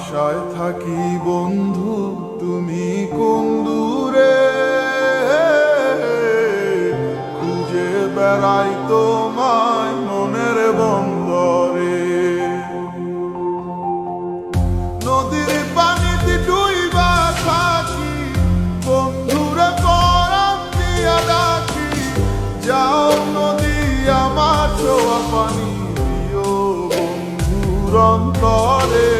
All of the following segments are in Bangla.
আশায় থাকি বন্ধু, তুমি কোন দূরে, খুঁজে বেড়াই তোমায় মনের বন্দরে। নদীর পানিতে ডুইবা থাকি, বন্ধুরে পরাণ দিয়া ডাকি, যাও নদী আমার ছোঁয়া পানি দিও বন্ধুর অন্তরে।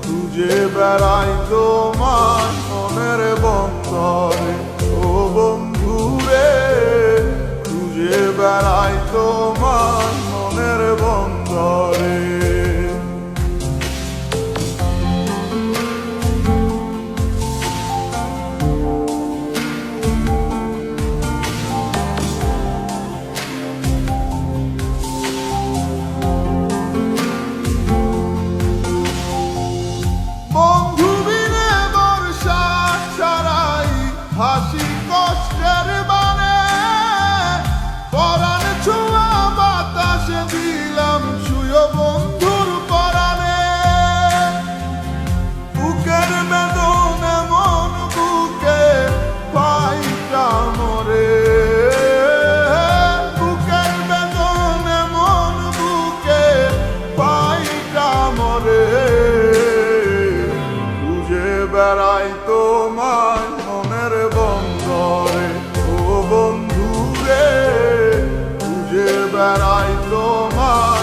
খুঁজে বেড়াই তোমার মনের বন্দরে, ও বন্ধুরে খুঁজে বেড়াই তোমার মনের বন্দরে। হাসি কষ্টের বানে পরাণ ছোঁয়া বাতাসে দিলাম ছুঁয়ো বন্ধুর পরাণে। বুকের বেদনে মন বুকে পাইটা মরে, বুকের বেদনে মন বুকে পাইটা মরে। খুঁজে বেড়াই তোমায় মনের বন্দরে, ও বন্ধুরে খুঁজে বেড়াই তোমার